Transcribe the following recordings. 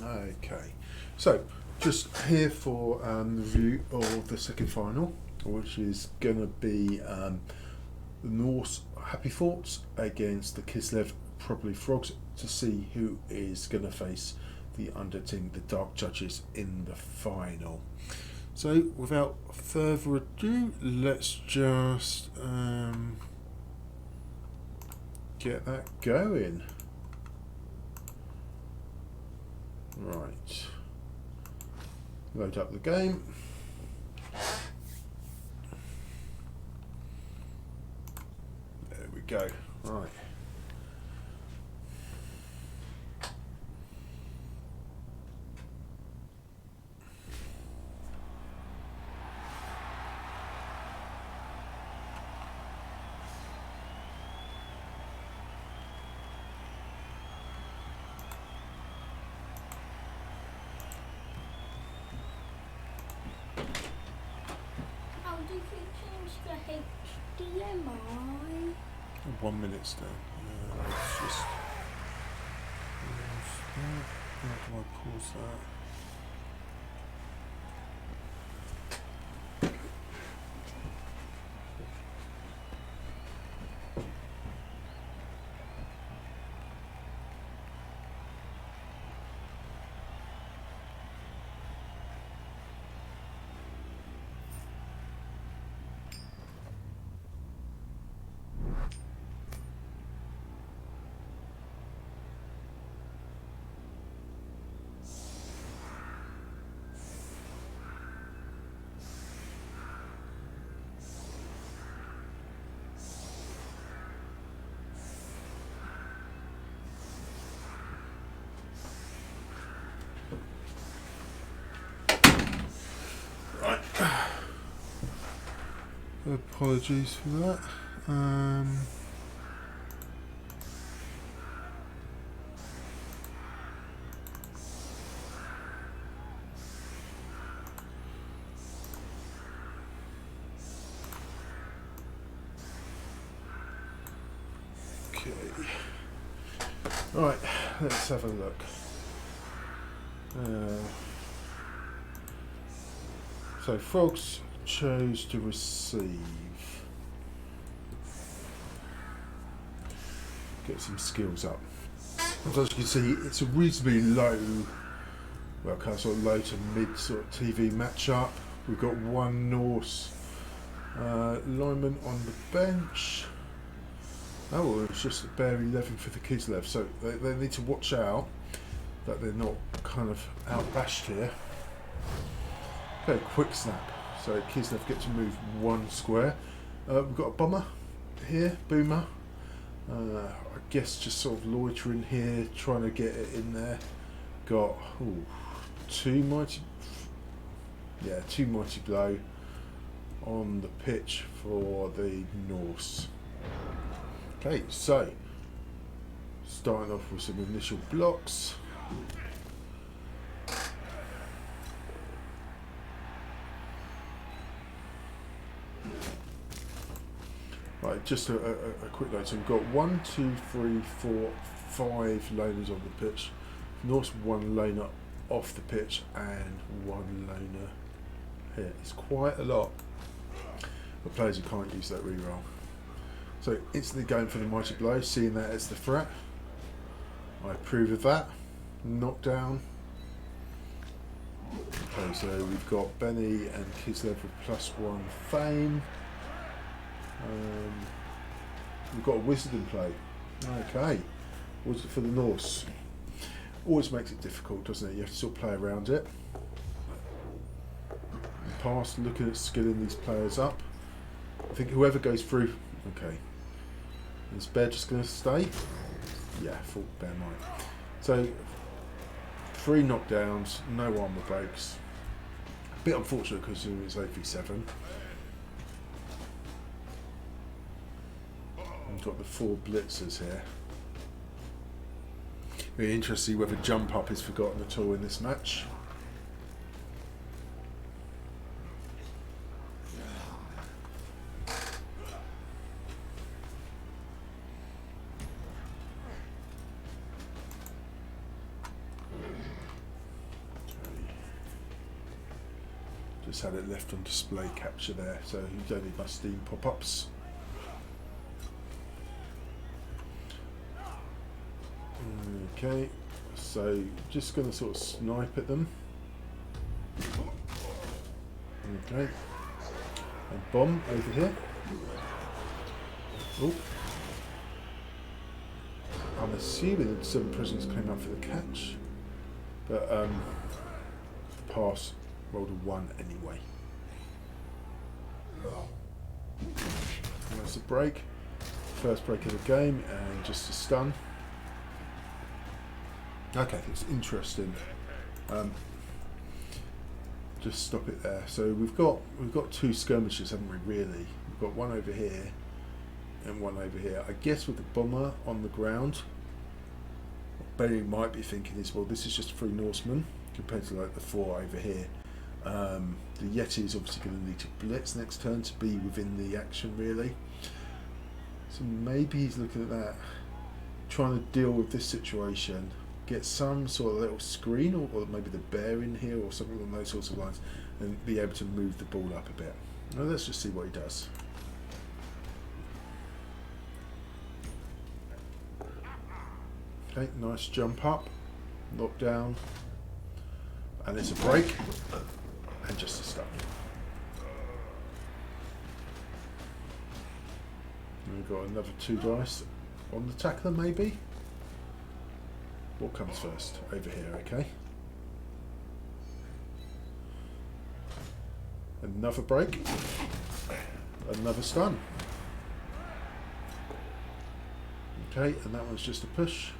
Okay, so just here for the review of the second final, which is going to be the Norse Happy Thoughts against the Kislev Probably Frogs, to see who is going to face the Undead team, the Dark Judges, in the final. So without further ado, let's just get that going. Right, load up the game. There we go. Right. How do you change the HDMI? 1 minute still. Let's just. How do I pause that? Apologies for that. Okay. Right, let's have a look. So Frogs chose to receive. Get some skills up. As you can see, it's a reasonably low, well, kind of sort of low to mid sort of TV matchup. We've got one Norse lineman on the bench. Oh, well, it's just a bare 11 for the Kislev, so they need to watch out that they're not kind of outbashed here. Okay, quick snap. So Kislev get to move one square. We've got a bomber here, boomer. I guess just sort of loitering here, trying to get it in there. Got two mighty blow on the pitch for the Norse. Okay, so starting off with some initial blocks. Right, just a quick note. So we've got 1, 2, 3, 4, 5 laners on the pitch. Norse one laner off the pitch and one laner here. It's quite a lot for players who can't use that reroll. So instantly going for the mighty blow, seeing that as the threat. I approve of that. Knockdown. Okay, so we've got Benny and Kislev with +1 fame. We've got a wizard in play. Okay, wizard for the Norse. Always makes it difficult, doesn't it? You have to sort of play around it. Past looking at skilling these players up. I think whoever goes through. Okay, is Bear just going to stay? Yeah, thought Bear might. So 3 knockdowns, no armor breaks. A bit unfortunate because it's 8v7. We've got the 4 blitzers here. Very interesting whether jump up is forgotten at all in this match. just had it left on display capture there, so you don't need much Steam pop-ups. Okay, so just going to sort of snipe at them. Okay, and bomb over here. Oh, I'm assuming that 7 prisoners came up for the catch, but pass rolled a 1 anyway. And that's a break, first break of the game, and just a stun. Okay, it's interesting. Just stop it there. So we've got 2 skirmishes, haven't we? Really, we've got one over here and one over here. I guess with the bomber on the ground, what Barry might be thinking is, well, this is just 3 Norsemen compared to like the 4 over here. The Yeti is obviously going to need to blitz next turn to be within the action, really. So maybe he's looking at that, trying to deal with this situation. Get some sort of little screen, or maybe the bear in here, or something along those sorts of lines, and be able to move the ball up a bit. Now let's just see what he does. Okay, nice jump up, knock down, and it's a break, and just a stun. And we've got another 2 dice on the tackler, maybe. What comes first? Over here, okay. Another break. Another stun. Okay, and that one's just a push.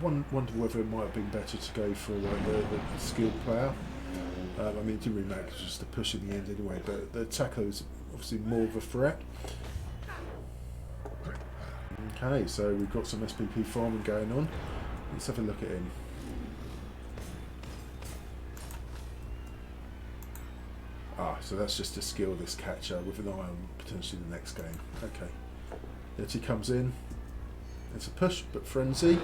Wonder whether it might have been better to go for the skilled player. I mean, it didn't really matter, it's just a push in the end anyway, but the tackler is obviously more of a threat. Okay, so we've got some SPP farming going on. Let's have a look at him. So that's just to skill this catcher with an eye on potentially the next game. Okay. Yeti comes in. It's a push, but frenzy.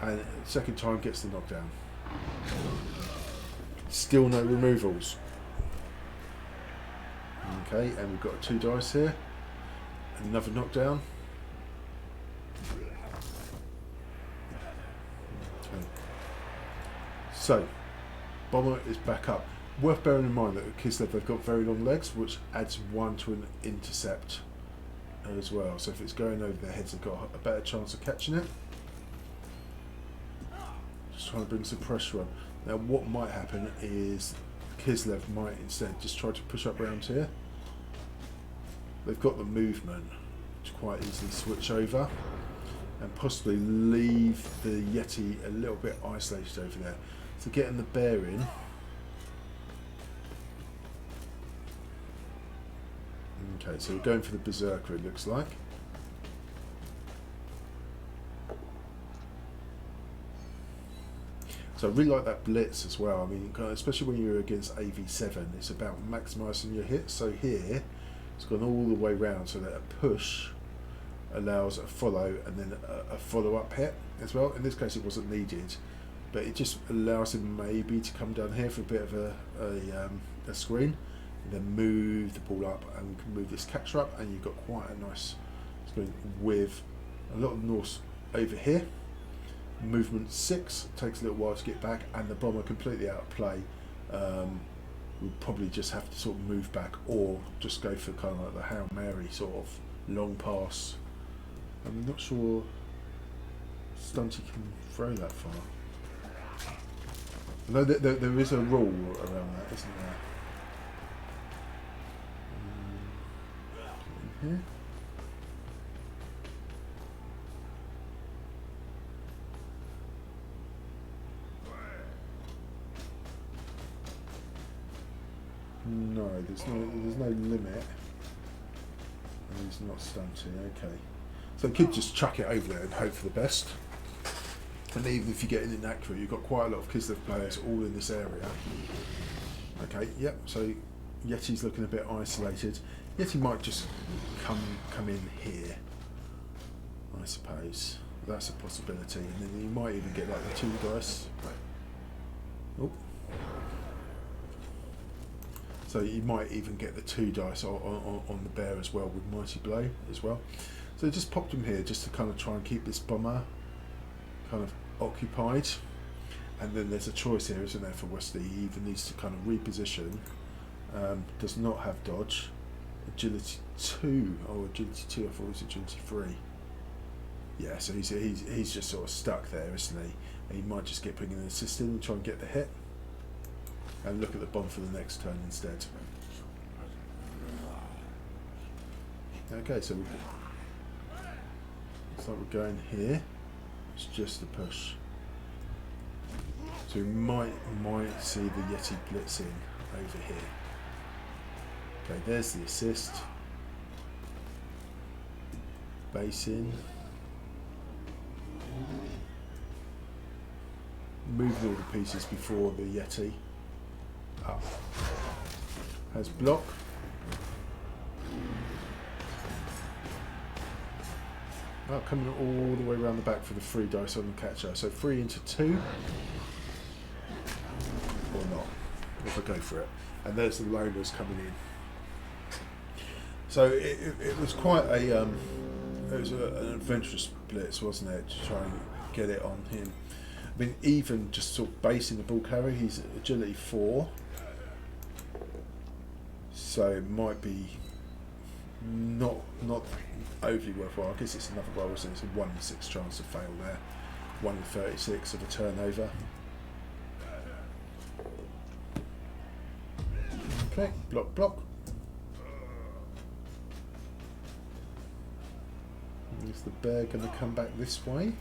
And second time gets the knockdown. Still no removals. Okay, and we've got 2 dice here. Another knockdown. Okay. So, bomber is back up. Worth bearing in mind that Kislev, they've got very long legs, which adds 1 to an intercept as well. So if it's going over their heads, they've got a better chance of catching it. Just trying to bring some pressure on. Now what might happen is Kislev might instead just try to push up round here. They've got the movement to quite easily switch over and possibly leave the Yeti a little bit isolated over there. So getting the bear in. Okay, so we're going for the Berserker, it looks like. So I really like that blitz as well. I mean, especially when you're against AV7, it's about maximising your hits. So here, it's gone all the way round so that a push allows a follow and then a follow-up hit as well. In this case, it wasn't needed, but it just allows him maybe to come down here for a bit of a screen, and then move the ball up, and we can move this catcher up, and you've got quite a nice screen with a lot of Norse over here. Movement 6 takes a little while to get back, and the bomber completely out of play. We'll probably just have to sort of move back, or just go for kind of like the Hail Mary sort of long pass. I'm not sure Stunty can throw that far. No, there is a rule around that, isn't there? Here. No, there's no limit. And he's not stunting. Okay, so you could just chuck it over there and hope for the best. And even if you get it inaccurate, you've got quite a lot of Kislev players all in this area. Okay, yep. So Yeti's looking a bit isolated. Yeti might just come in here, I suppose. That's a possibility, and then you might even get like the 2 dice Oh. So you might even get the 2 dice on the bear as well with Mighty Blow as well. So just popped him here just to kind of try and keep this bomber kind of occupied. And then there's a choice here, isn't there, for Wesley? He either needs to kind of reposition, does not have dodge, agility 2. Oh, agility 2, I thought it was agility 3. Yeah, so he's just sort of stuck there, isn't he? And he might just get bringing an assist in and try and get the hit. And look at the bomb for the next turn instead. Okay, so looks like we're going here. It's just a push. So we might see the Yeti blitzing over here. Okay, there's the assist. Base in. Moving all the pieces before the Yeti. Up. Has block. Oh, coming all the way around the back for the 3 dice on the catcher. So 3 into 2. Or not. If I go for it. And there's the loners coming in. So it was quite a it was an adventurous blitz, wasn't it, to try and get it on him. I mean, even just sort of basing the ball carrier, he's agility 4, so it might be not overly worthwhile. I guess it's another roll, isn't it? It's a 1 in 6 chance to fail there, 1 in 36 of a turnover. Okay, block. Is the bear going to come back this way?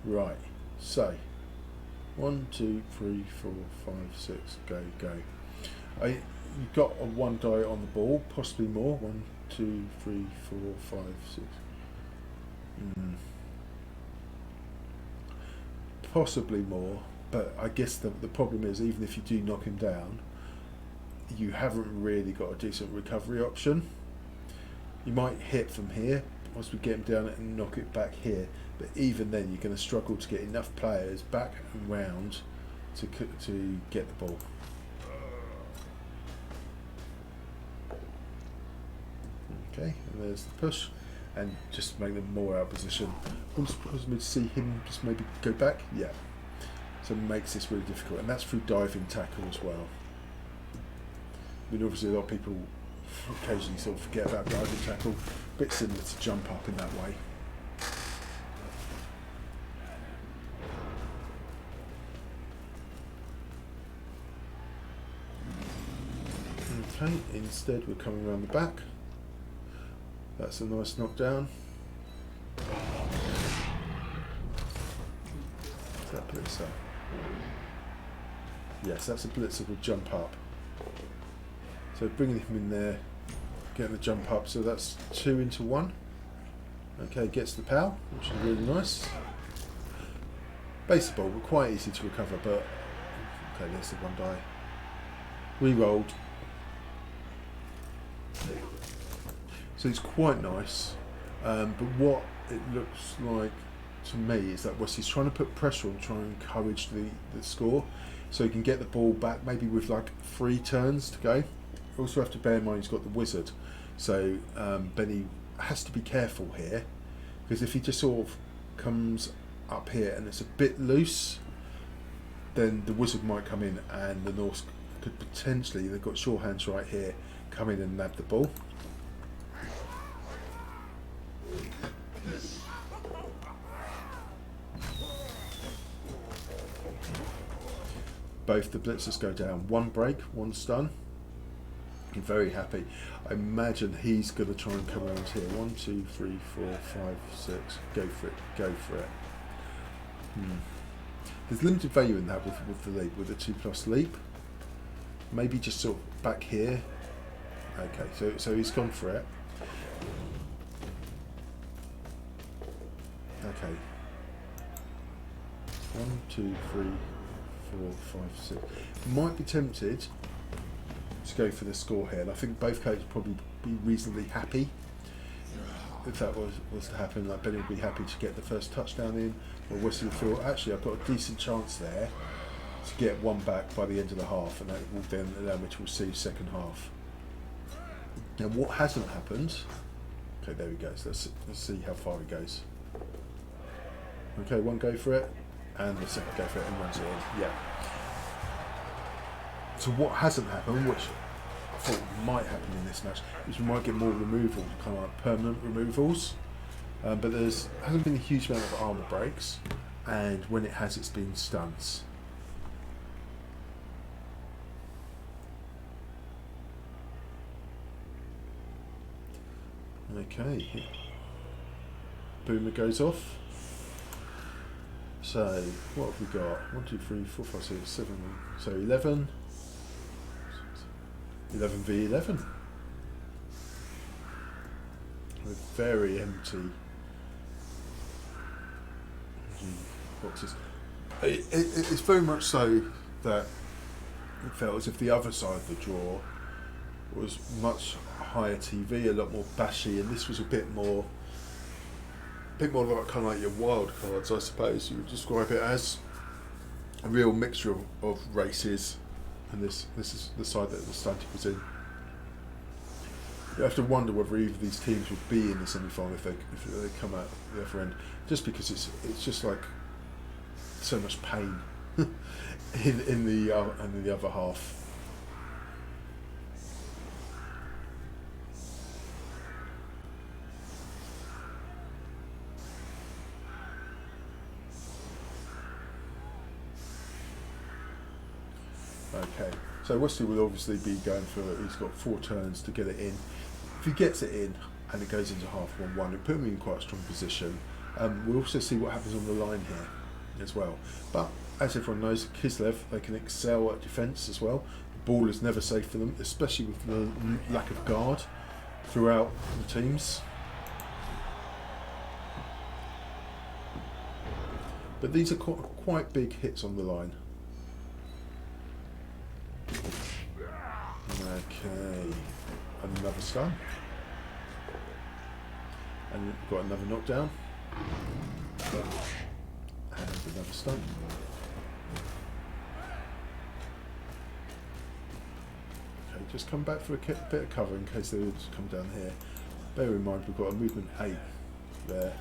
Right, so 1, 2, 3, 4, 5, 6, go. You've got a 1 die on the ball, possibly more. 1, 2, 3, 4, 5, 6. Possibly more, but I guess the problem is, even if you do knock him down, you haven't really got a decent recovery option. You might hit from here, once we get him down and knock it back here, but even then you're going to struggle to get enough players back and round to get the ball. Okay, and there's the push, and just make them more out of position. Wouldn't surprise me to see him just maybe go back. Yeah, so it makes this really difficult, and that's through diving tackle as well. I mean, obviously a lot of people occasionally sort of forget about diving tackle. A bit similar to jump up in that way. Okay, instead we're coming around the back. That's a nice knockdown. Is that blitzer? Yes, that's a blitzer with jump up. So bringing him in there, getting the jump up, so that's 2 into 1. Okay, gets the POW, which is really nice. Base the ball, but quite easy to recover, but okay, there's the 1 die. Re-rolled. So it's quite nice, but what it looks like to me is that Wesley's trying to put pressure on, trying to encourage the score, so he can get the ball back maybe with like 3 turns to go. Also have to bear in mind he's got the wizard, so Benny has to be careful here, because if he just sort of comes up here and it's a bit loose, then the wizard might come in and the Norse could potentially, they've got sure hands right here, come in and nab the ball. Both the blitzers go down. 1 break, 1 stun. I'm very happy. I imagine he's going to try and come around here. 1, 2, 3, 4, 5, 6. Go for it. There's limited value in that with the leap, with the 2+ leap. Maybe just sort of back here. Okay, so he's gone for it. Okay. 1, 2, 3, 4, 5, 6. Might be tempted to go for the score here, and I think both coaches will probably be reasonably happy. if that was to happen, like Benny would be happy to get the first touchdown in, or Wesley would feel actually I've got a decent chance there to get one back by the end of the half, and that will then allow me to receive second half. Now, what hasn't happened? Okay, there we go. So let's see how far it goes. Okay, one go for it, and the second go for it, and runs it in. Yeah. So what hasn't happened, which I thought might happen in this match, is we might get more removals, kind of like permanent removals. But hasn't been a huge amount of armor breaks, and when it has, it's been stunts. Okay, boomer goes off. So what have we got? 1, 2, 3, 4, 5, 6, 7. So 11. 11v11. With very empty boxes. It's very much so that it felt as if the other side of the draw was much higher TV, a lot more bashy, and this was a bit more like kind of like your wild cards, I suppose you would describe it as. A real mixture of races, and this is the side that the stunting was in. You have to wonder whether either of these teams would be in the semi-final if they come out the other end, just because it's just like so much pain in the other half. Okay, so Wesley will obviously be going for, he's got 4 turns to get it in. If he gets it in and it goes into half 1-1, it'll put him in quite a strong position. We'll also see what happens on the line here as well. But as everyone knows, Kislev, they can excel at defence as well. The ball is never safe for them, especially with the lack of guard throughout the teams. But these are quite big hits on the line. Okay, another stun, and we've got another knockdown, and another stun. Okay, just come back for a bit of cover in case they would come down here. Bear in mind we've got a movement 8 there.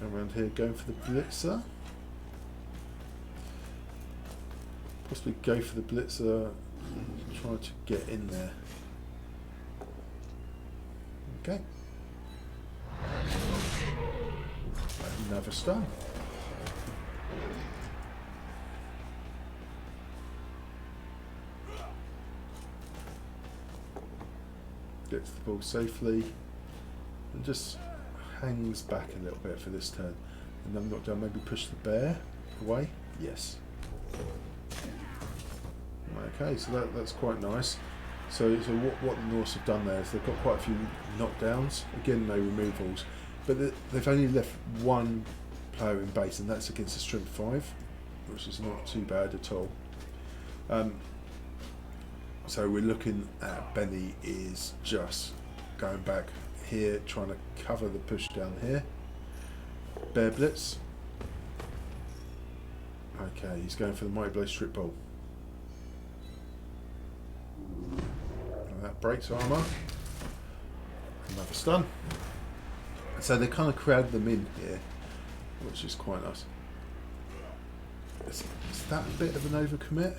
Around here, going for the blitzer. Possibly go for the blitzer, try to get in there. Okay. Another stun. Gets the ball safely and just hangs back a little bit for this turn. And then knockdown, maybe push the bear away. Yes. Okay, so that's quite nice. So what the Norse have done there is they've got quite a few knockdowns. Again, no removals, but they've only left one player in base, and that's against a strength 5, which is not too bad at all. So we're looking at Benny is just going back here, trying to cover the push down here. Bear blitz. Okay, he's going for the mighty blow strip ball. And that breaks armour. Another stun. So they kind of crowd them in here, which is quite nice. Is that a bit of an overcommit?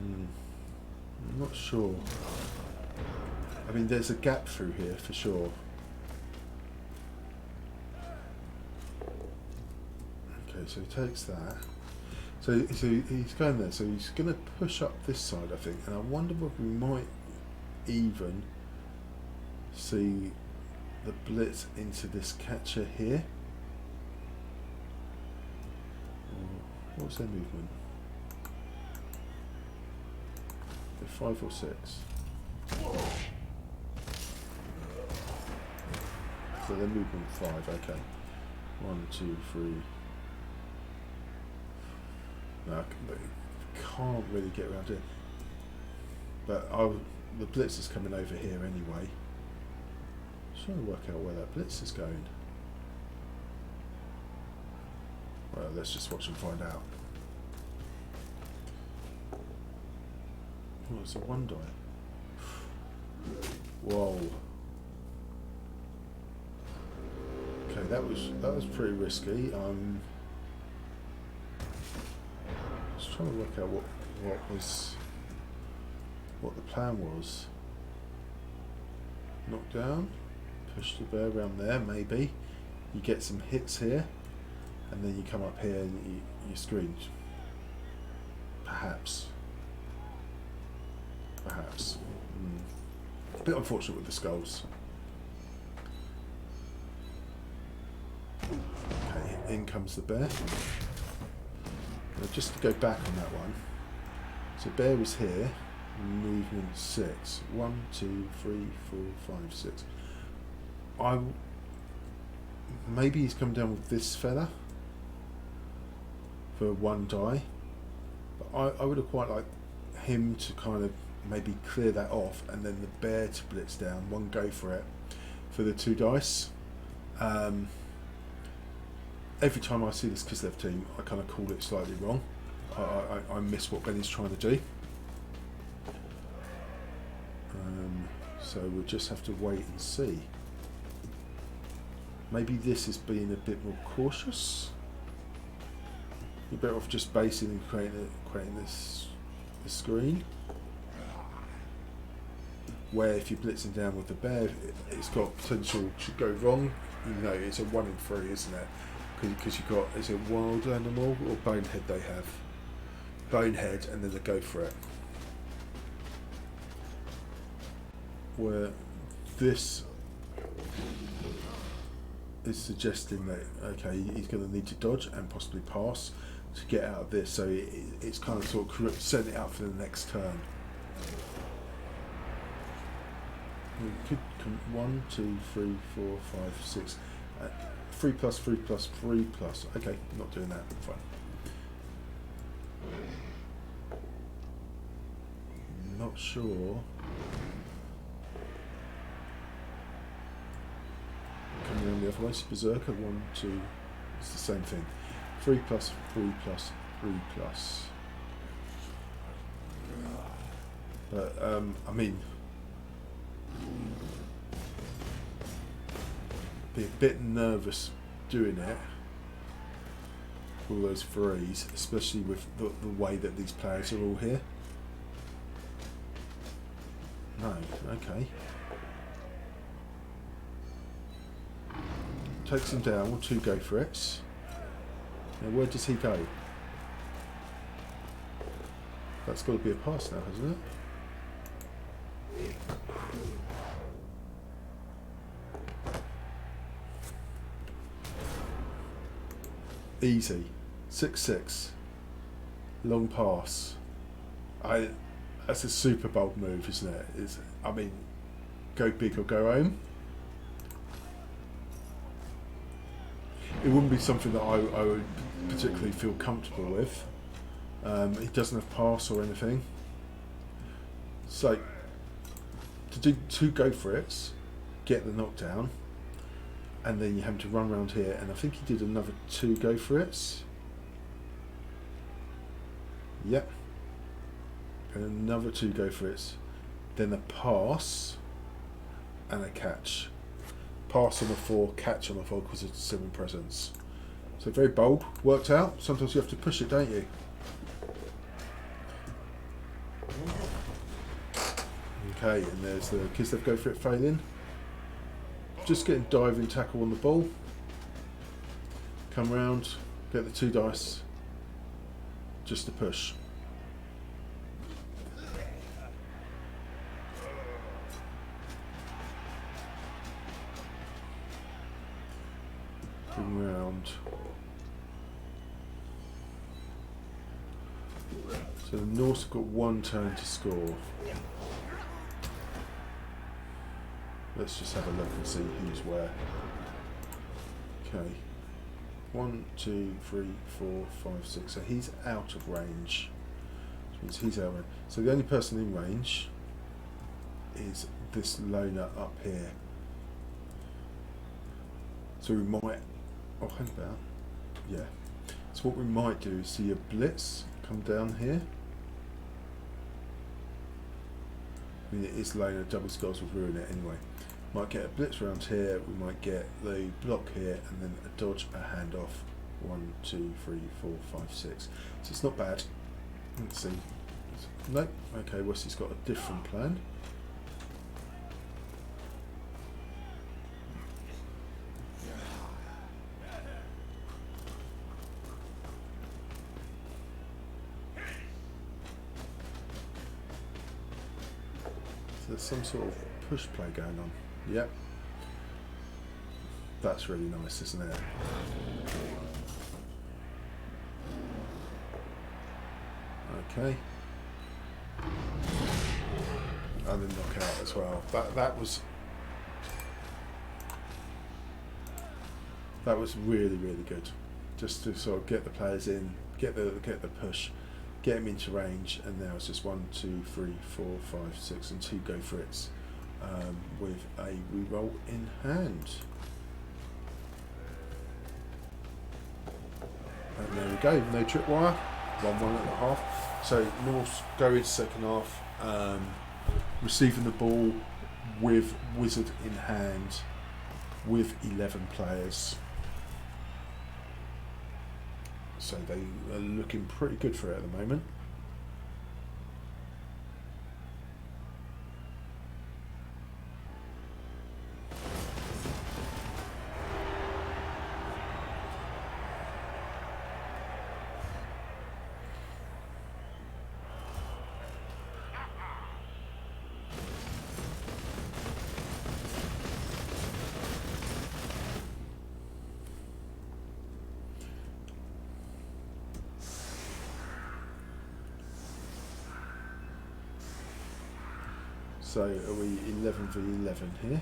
I'm not sure. I mean, there's a gap through here for sure. Okay, so he takes that. So he's going there. So he's going to push up this side, I think. And I wonder if we might even see the blitz into this catcher here. What's their movement? They're 5 or 6. So they're movement 5. Okay. 1, 2, 3. No, they can't really get around it. But the blitz is coming over here anyway. Just trying to work out where that blitz is going. Well, let's just watch and find out. Oh, it's a 1 die. Whoa. Okay, that was pretty risky. Just trying to work out what the plan was. Knock down, push the bear around there, maybe. You get some hits here, and then you come up here and you screen. Perhaps. A bit unfortunate with the skulls. Okay, in comes the bear. Now just to go back on that one. So bear is here. Movement 6. 1, 2, 3, 4, 5, 6. Maybe he's come down with this fella for 1 die. But I would have quite liked him to kind of maybe clear that off, and then the bear to blitz down. 1 go for it for the 2 dice. Every time I see this Kislev team, I kind of call it slightly wrong. I miss what Benny's trying to do. So we'll just have to wait and see. Maybe this is being a bit more cautious. You're better off just basing and creating this screen. Where if you're blitzing down with the bear, it's got potential to go wrong. You know, it's a 1 in 3, isn't it? Because you've got, is it wild animal or bonehead they have? Bonehead, and then they go for it. Where this is suggesting that, okay, he's going to need to dodge and possibly pass to get out of this, so it's kind of sort of setting it up for the next turn. We could come 1, 2, 3, 4, 5, 6. 3 plus, 3 plus, 3 plus. Okay, not doing that. Fine. Not sure. Coming around the other way. Berserker 1, 2. It's the same thing. 3 plus, 3 plus, 3 plus. But I mean, be a bit nervous doing it, all those 3s, especially with the way that these players are all here. No, okay. Takes him down, will 2 go for it. Now where does he go? That's got to be a pass now, hasn't it? Easy. 6-6. Long pass. That's a super bold move, isn't it? I mean, go big or go home. It wouldn't be something that I would particularly feel comfortable with. He doesn't have pass or anything. So, to do 2 go for it, get the knockdown, and then you have to run around here, and I think he did another 2 go for it. Yep. And another 2 go for it. Then a pass and a catch. Pass on a 4, catch on a 4 because it's 7 presence. So very bold, worked out. Sometimes you have to push it, don't you? Okay, and there's the Kislev go for it failing. Just getting diving tackle on the ball. Come round, get the 2 dice. Just to push. Bring round. So the Norse have got 1 turn to score. Let's just have a look and see who's where. Okay. 1, 2, 3, 4, 5, 6. So he's out of range. Which means he's out of range. So the only person in range is this loner up here. So we might, oh hang about, yeah. So what we might do is see a blitz come down here. I mean, it is loner, double skulls would ruin it anyway. Might get a blitz around here, we might get the block here, and then a dodge, a handoff. 1, 2, 3, 4, 5, 6. So it's not bad. Let's see. Nope. Okay, Wesley's got a different plan. So there's some sort of push play going on. Yep. That's really nice, isn't it? Okay. And then knock out as well. That was really, really good. Just to sort of get the players in, get the push, get them into range, and now it's just 1, 2, 3, 4, 5, 6, and 2 go for it with a reroll in hand. And there we go, no tripwire, 1.5. So Norse go into second half, receiving the ball with Wizard in hand, with 11 players. So they are looking pretty good for it at the moment. So are we 11 v 11 here?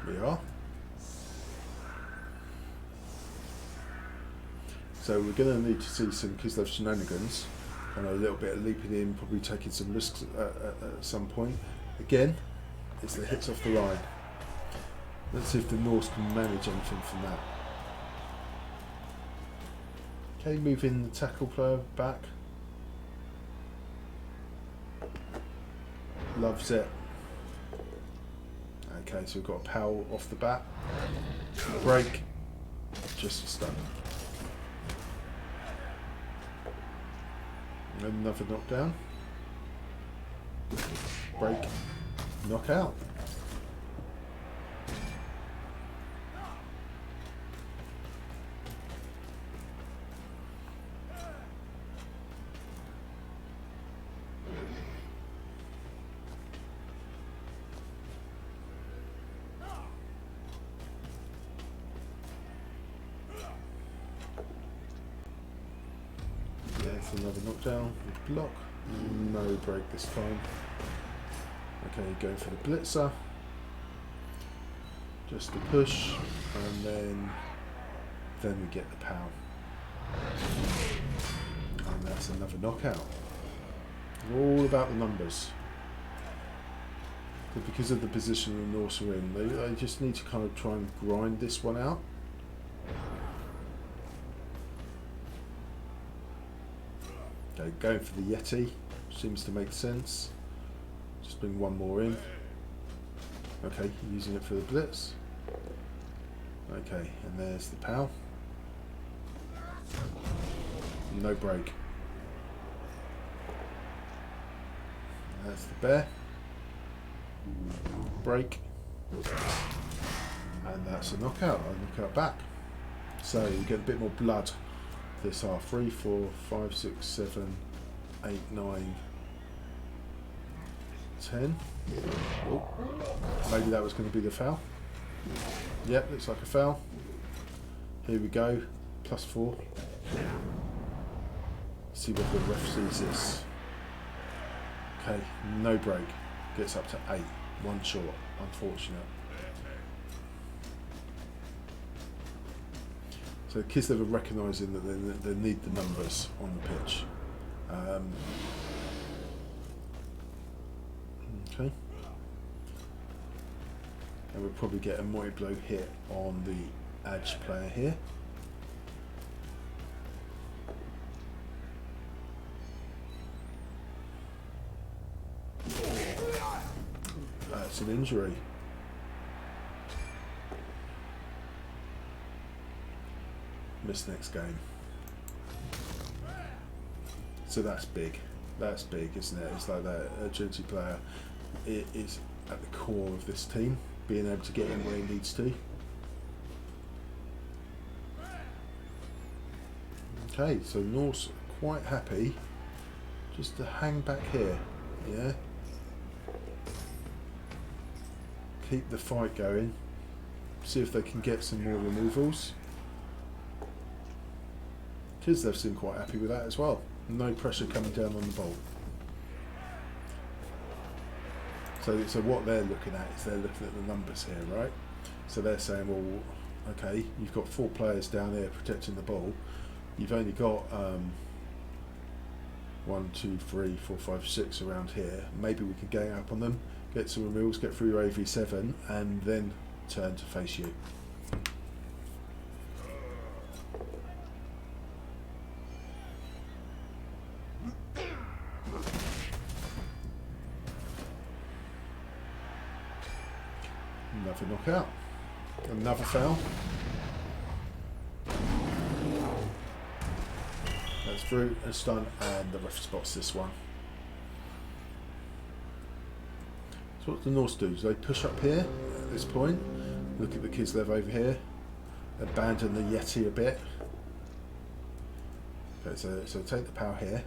We are. So we're going to need to see some Kislev shenanigans and a little bit of leaping in, probably taking some risks at some point. Again, it's the hits off the line. Let's see if the Norse can manage anything from that. Okay, moving the tackle player back. Loves it. Okay, so we've got a power off the bat. Break. Just a stun. Another knockdown. Break. Knockout. Another knockdown, block, no break this time. Okay, going for the blitzer, just the push, and then we get the power, and that's another knockout. All about the numbers, but because of the position the Norse are in, they just need to kind of try and grind this one out. Okay, going for the Yeti seems to make sense. Just bring one more in. Okay, using it for the blitz. Okay, and there's the POW. No break. That's the bear. Break. And that's a knockout. A knockout back. So you get a bit more blood. This half. 3, 4, 5, 6, 7, 8, 9, 10. Oh, maybe that was going to be the foul. Yep, looks like a foul. Here we go. +4. See whether the ref sees this. Okay, no break. Gets up to 8. One short. Unfortunate. So Kislev are recognising that they need the numbers on the pitch. Okay. and we'll probably get a mighty blow hit on the edge player here. That's an injury. Miss next game. So that's big. That's big, isn't it? It's like that agility player is at the core of this team, being able to get in where he needs to. Okay, so Norse quite happy just to hang back here, yeah? Keep the fight going, see if they can get some more removals. Kislev seem quite happy with that as well. No pressure coming down on the ball. So what they're looking at is they're looking at the numbers here, right? So they're saying, well, okay, you've got 4 players down there protecting the ball. You've only got 1, 2, 3, 4, 5, 6 around here. Maybe we can gang up on them, get some removals, get through your AV7, and then turn to face you. Another knockout. Another foul. That's through, a stun, and the ref spots this one. So what do the Norse do? Do they push up here at this point? Look at the Kislev over here. Abandon the Yeti a bit. Okay, so take the power here.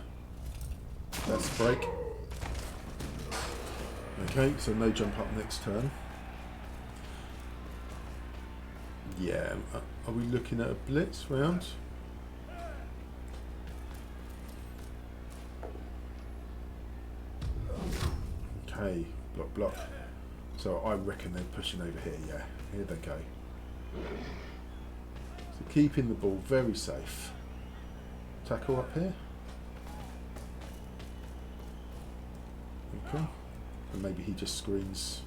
That's the break. Okay, so no jump up next turn. Yeah, are we looking at a blitz round? Okay, block, block. So I reckon they're pushing over here, yeah. Here they go. So keeping the ball very safe. Tackle up here. Okay. And maybe he just screens.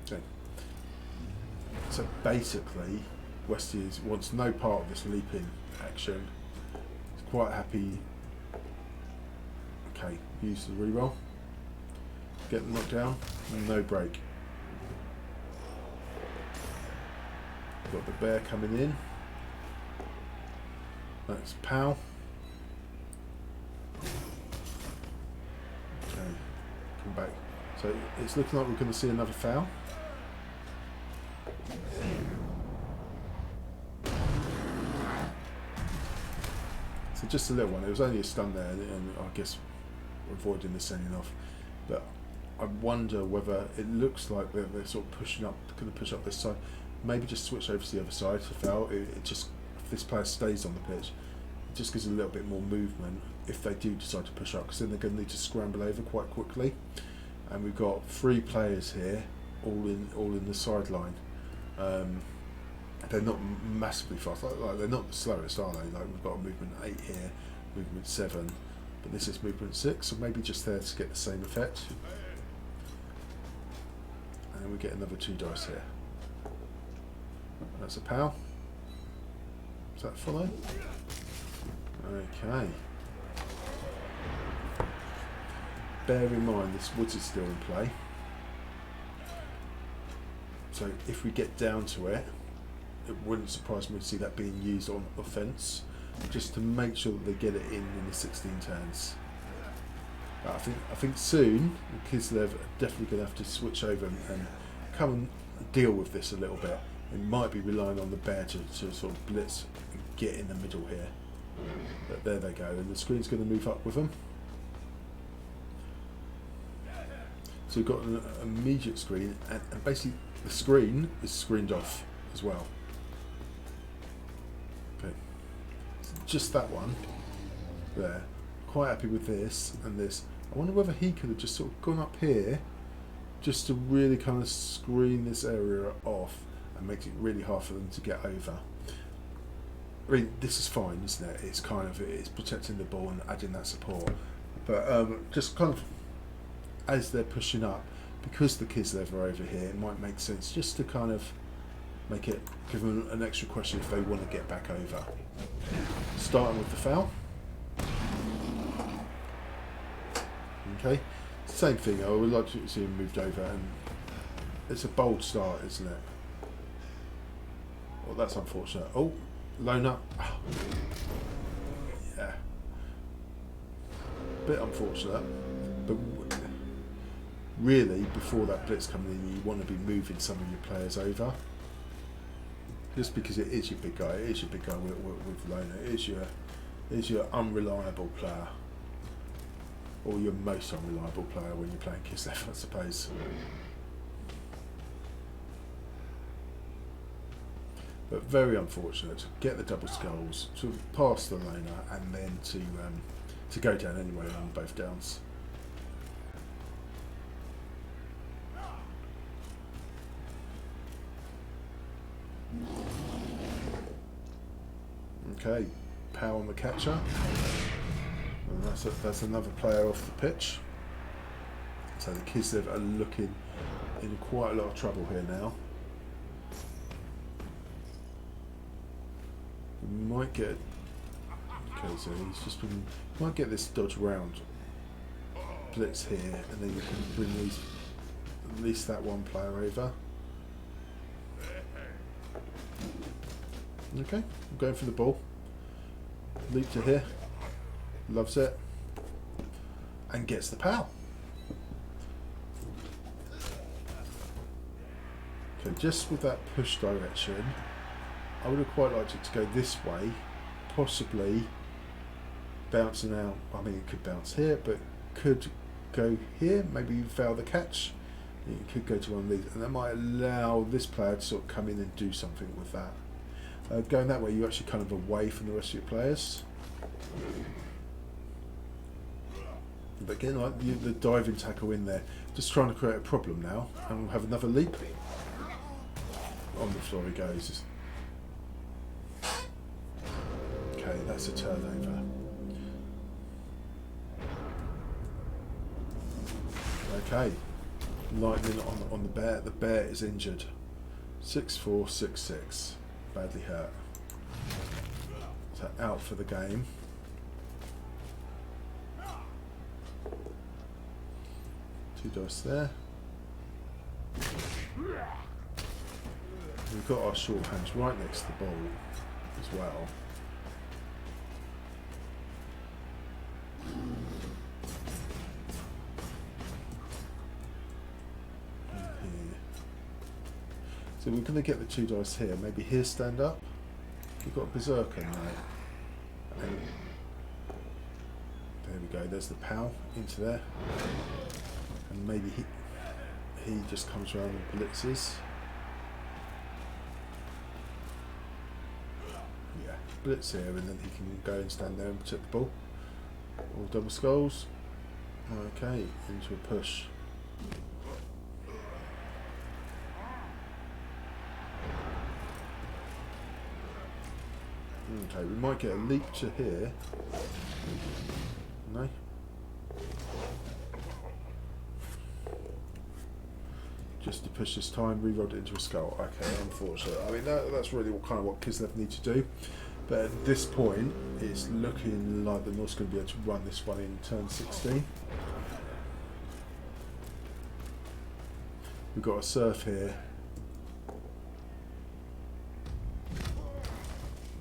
Okay. So basically, Westy wants no part of this leaping action. He's quite happy. Okay, use the reroll. Get the knockdown. No break. Got the bear coming in. That's Pow. Okay, come back. So it's looking like we're going to see another foul. So just a little one. It was only a stun there, and I guess avoiding the sending off. But I wonder whether it looks like they're sort of pushing up, going to push up this side. Maybe just switch over to the other side to foul. It just, if this player stays on the pitch, it just gives a little bit more movement if they do decide to push up, because then they're going to need to scramble over quite quickly. And we've got 3 players here, all in the sideline. They're not massively fast. Like they're not the slowest, are they? Like we've got a movement 8 here, movement 7, but this is movement 6, so maybe just there to get the same effect. And we get another 2 dice here. That's a pow. Does that follow? Okay. Bear in mind this woods is still in play. So if we get down to it, it wouldn't surprise me to see that being used on offence, just to make sure that they get it in the 16 turns. But I think soon Kislev are definitely going to have to switch over and come and deal with this a little bit. It might be relying on the bear to sort of blitz and get in the middle here. But there they go, and the screen's going to move up with them. So we've got an immediate screen, and basically the screen is screened off as well. Okay, so just that one there. Quite happy with this and this. I wonder whether he could have just sort of gone up here just to really kind of screen this area off and makes it really hard for them to get over. I mean, this is fine, isn't it? It's kind of, it's protecting the ball and adding that support. But just kind of, as they're pushing up, because the Kislev are over here, it might make sense just to kind of give them an extra question if they want to get back over. Starting with the foul. Okay, same thing. I would like to see him moved over, and it's a bold start, isn't it? Well, that's unfortunate. Oh, loner. Oh. Yeah. Bit unfortunate, but really, before that blitz coming in, you want to be moving some of your players over. Just because it is your big guy, it is your big guy with loner, it is your unreliable player. Or your most unreliable player when you're playing Kislev, I suppose. But very unfortunate to get the double skulls, to pass the loner, and then to go down anyway on both downs. Okay, power on the catcher. And that's another player off the pitch. So the Kislev are looking in quite a lot of trouble here now. We might get... Okay, so he's just been... Might get this dodge round blitz here, and then you can bring these, at least that one player over. Okay, I'm going for the ball. Leap to here. Loves it. And gets the PAL. Okay, just with that push direction, I would have quite liked it to go this way, possibly bouncing out. I mean, it could bounce here, but could go here, maybe you fail the catch. It could go to one of these, and that might allow this player to sort of come in and do something with that. Going that way, you're actually kind of away from the rest of your players. But again, like the diving tackle in there, just trying to create a problem now, and we'll have another leap. On the floor he goes. Okay, that's a turnover. Okay, lightning on the bear. The bear is injured. 6'4", 6'6", badly hurt. So out for the game. Two dice there. We've got our short hands right next to the ball as well. So we're going to get the two dice here. Maybe here stand up. We've got Berserker now. And there we go. There's the PAL into there. And maybe he just comes around and blitzes. Yeah, blitz here, and then he can go and stand there and protect the ball. All double skulls. Okay, into a push. Okay, we might get a leap to here. No. Just to push this time, rerolled it into a skull. Okay, unfortunate. I mean, that's really what Kislev need to do. But at this point, it's looking like the Norse are going to be able to run this one in turn 16. We've got a surf here.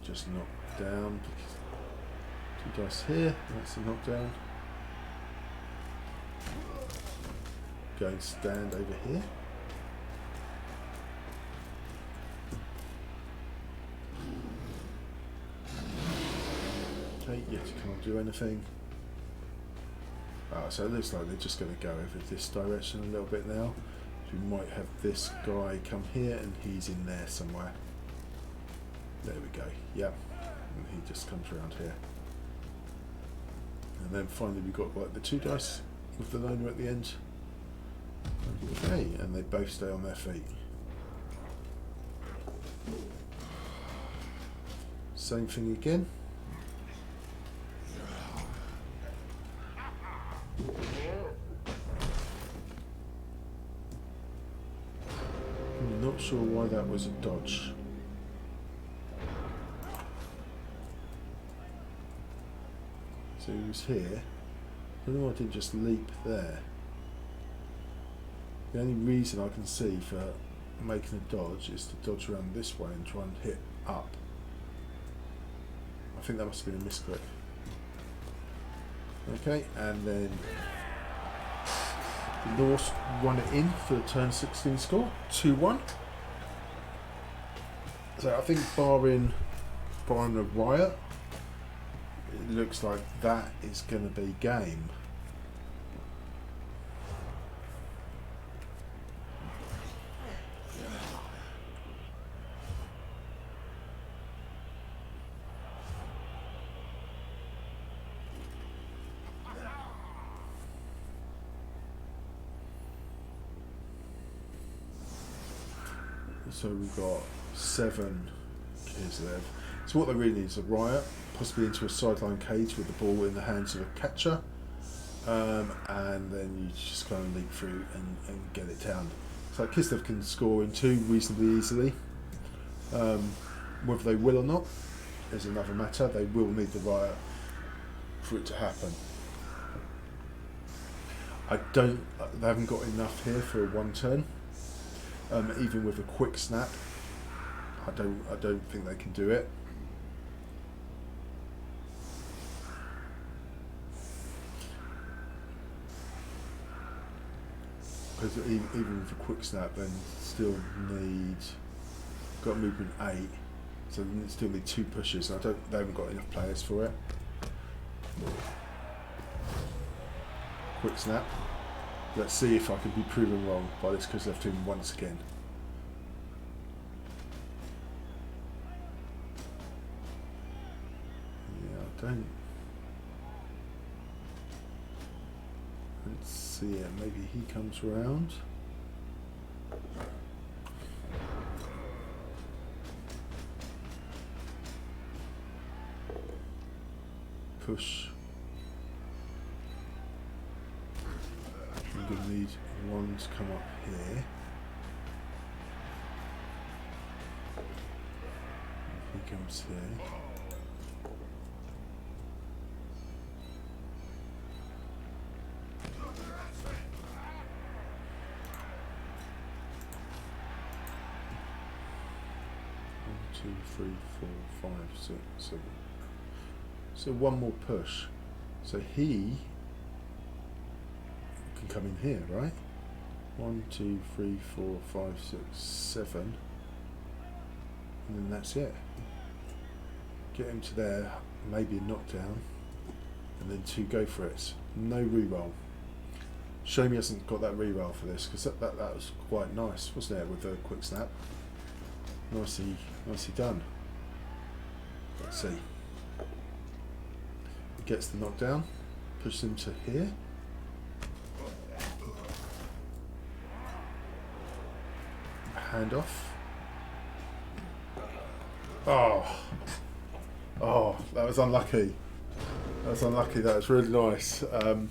Just knocked down. Two dice here. That's a knockdown. Go and stand over here. Okay, yet you can't do anything. So it looks like they're just going to go over this direction a little bit now. So we might have this guy come here and he's in there somewhere. There we go, yep. And he just comes around here. And then finally we've got like the two dice with the loner at the end. Okay, and they both stay on their feet. Same thing again. sure why that was a dodge. So he was here. I don't know why I didn't just leap there. The only reason I can see for making a dodge is to dodge around this way and try and hit up. I think that must have been a misclick. Okay, and then the Norse run it in for the turn 16 score, 2-1. So I think barring a riot, it looks like that is going to be game. So we've got 7 Kislev. So what they really need is a riot, possibly into a sideline cage with the ball in the hands of a catcher, and then you just kind of leap through and get it down. So Kislev can score in 2 reasonably easily. Whether they will or not is another matter. They will need the riot for it to happen. They haven't got enough here for a 1 turn. Even with a quick snap, I don't think they can do it. Because even with a quick snap, then still need got movement 8, so they still need 2 pushes. They haven't got enough players for it. Quick snap. Let's see if I can be proven wrong by this Kislev team once again. Yeah, I don't see it. Maybe he comes round. Push. I'm going to need 1 to come up here. He comes here. One, 2, 3, 4, 5, 6, 7. So 1 more push. So he can come in here, right? 1, 2, 3, 4, 5, 6, 7, and then that's it. Get him to there, maybe a knockdown, and then 2 go for it. No reroll. Shame he hasn't got that reroll for this, because that was quite nice, wasn't it, with the quick snap? Nicely done. Let's see. He gets the knockdown, pushes him to here. Handoff. Oh, that was unlucky. That was really nice. There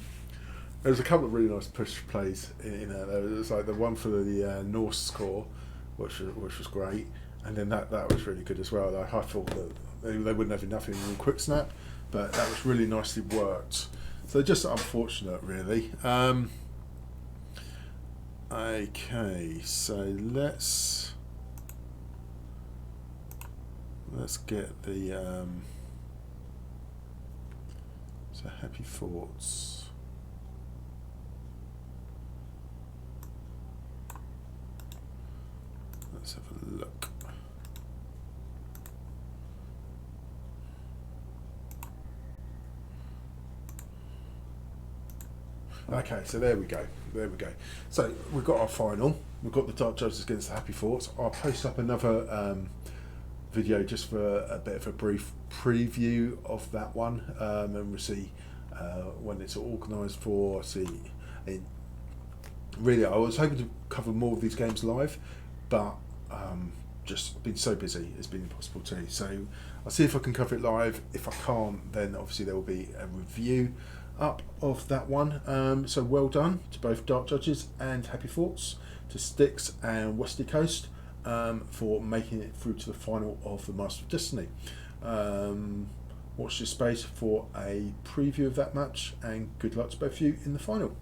was a couple of really nice push plays in there. There was like the one for the Norse score, which was great, and then that was really good as well. I thought that they wouldn't have enough in quick snap, but that was really nicely worked. So just unfortunate, really. Okay, so let's get the so happy thoughts. Let's have a look. Okay, so there we go. So we've got our final. We've got the Dark Judges against the Happy Thoughts. I'll post up another video just for a bit of a brief preview of that one, and we'll see when it's organised for. Really, I was hoping to cover more of these games live, but just been so busy, it's been impossible to. So I'll see if I can cover it live. If I can't, then obviously there will be a review up of that one. So well done to both Dark Judges and Happy Thoughts, to Styx and Westy Coast. for making it through to the final of the Master of Destiny. Watch this space for a preview of that match, and good luck to both of you in the final.